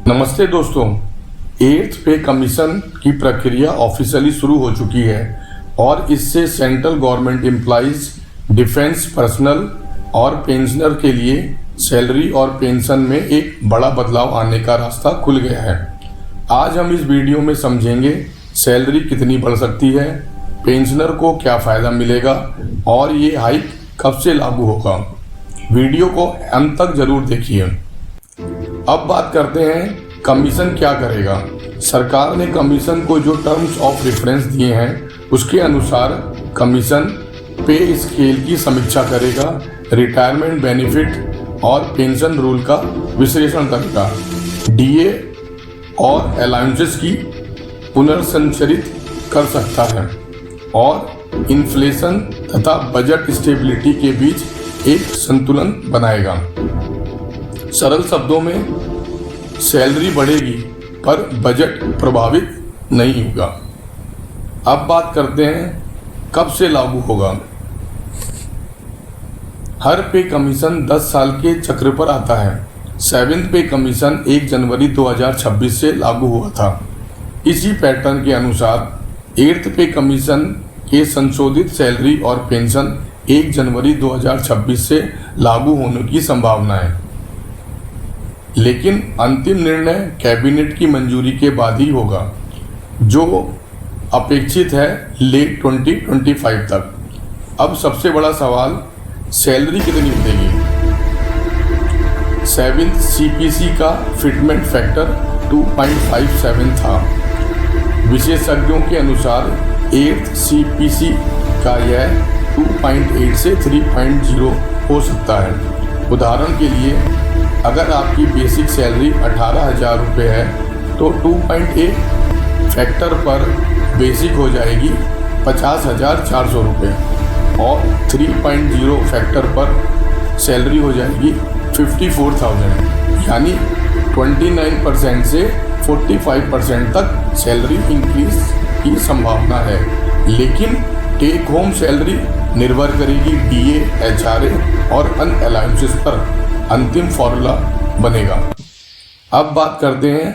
नमस्ते दोस्तों, 8th पे कमीशन की प्रक्रिया ऑफिशियली शुरू हो चुकी है और इससे central government employees, defence personnel और पेंशनर के लिए सैलरी और पेंशन में एक बड़ा बदलाव आने का रास्ता खुल गया है। आज हम इस वीडियो में समझेंगे सैलरी कितनी बढ़ सकती है, पेंशनर को क्या फ़ायदा मिलेगा और ये हाइक कब से लागू होगा। वीडियो को अंत तक जरूर देखिए। अब बात करते हैं कमीशन क्या करेगा। सरकार ने कमीशन को जो टर्म्स ऑफ रेफरेंस दिए हैं उसके अनुसार कमीशन पे स्केल की समीक्षा करेगा, रिटायरमेंट बेनिफिट और पेंशन रूल का विश्लेषण करेगा, डीए और अलाउंसेस की पुनर्संरचित कर सकता है और इन्फ्लेशन तथा बजट स्टेबिलिटी के बीच एक संतुलन बनाएगा। सरल शब्दों में सैलरी बढ़ेगी पर बजट प्रभावित नहीं होगा। अब बात करते हैं कब से लागू होगा। हर पे कमीशन 10 साल के चक्र पर आता है। 7th पे कमीशन 1 जनवरी 2026 से लागू हुआ था। इसी पैटर्न के अनुसार 8th पे कमीशन के संशोधित सैलरी और पेंशन 1 जनवरी 2026 से लागू होने की संभावना है, लेकिन अंतिम निर्णय कैबिनेट की मंजूरी के बाद ही होगा, जो अपेक्षित है लेट 2025 तक। अब सबसे बड़ा सवाल, सैलरी कितनी बढ़ेगी। 7th CPC का फिटमेंट फैक्टर 2.57 था। विशेषज्ञों के अनुसार 8th CPC का यह 2.8 से 3.0 हो सकता है। उदाहरण के लिए, अगर आपकी बेसिक सैलरी 18,000 रुपये है तो 2.8 फैक्टर पर बेसिक हो जाएगी 50,400 रुपये और 3.0 फैक्टर पर सैलरी हो जाएगी 54,000, यानी 29% से 45% तक सैलरी इंक्रीज की संभावना है। लेकिन टेक होम सैलरी निर्भर करेगी डीए, एचआरए और अन्य अलाउंसेस पर। अंतिम फॉर्मूला बनेगा। अब बात करते हैं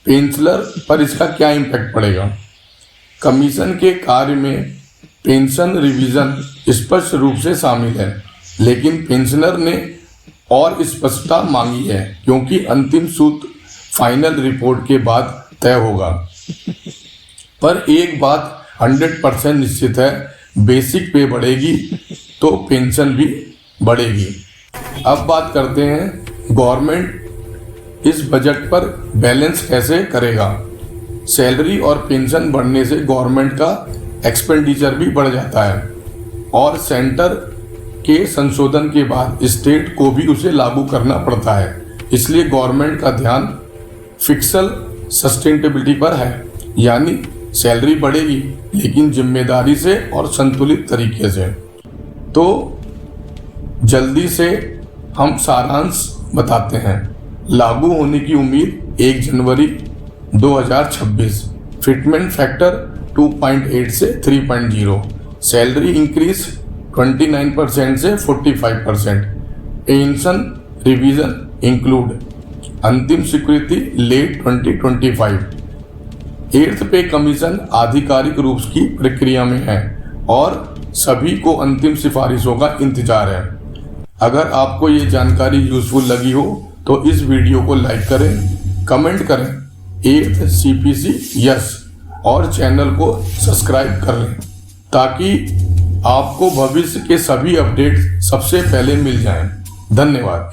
पेंशनर पर इसका क्या इम्पैक्ट पड़ेगा। कमीशन के कार्य में पेंशन रिवीजन स्पष्ट रूप से शामिल है, लेकिन पेंशनर ने और स्पष्टता मांगी है क्योंकि अंतिम सूत्र फाइनल रिपोर्ट के बाद तय होगा। पर एक बात 100% निश्चित है, बेसिक पे बढ़ेगी तो पेंशन भी बढ़ेगी। अब बात करते हैं गवर्नमेंट इस बजट पर बैलेंस कैसे करेगा। सैलरी और पेंशन बढ़ने से गवर्नमेंट का एक्सपेंडिचर भी बढ़ जाता है और सेंटर के संशोधन के बाद स्टेट को भी उसे लागू करना पड़ता है। इसलिए गवर्नमेंट का ध्यान फिस्कल सस्टेनेबिलिटी पर है, यानी सैलरी बढ़ेगी लेकिन जिम्मेदारी से और संतुलित तरीके से। तो जल्दी से हम सारांश बताते हैं। लागू होने की उम्मीद 1 जनवरी 2026, फिटमेंट फैक्टर 2.8 से 3.0, सैलरी इंक्रीज 29% से 45%, पेंशन रिवीजन इंक्लूड, अंतिम स्वीकृति लेट 2025। 8th पे कमीशन आधिकारिक रूप की प्रक्रिया में है और सभी को अंतिम सिफारिशों का इंतजार है। अगर आपको ये जानकारी यूजफुल लगी हो तो इस वीडियो को लाइक करें, कमेंट करें 8th CPC यस और चैनल को सब्सक्राइब कर लें ताकि आपको भविष्य के सभी अपडेट सबसे पहले मिल जाएं। धन्यवाद।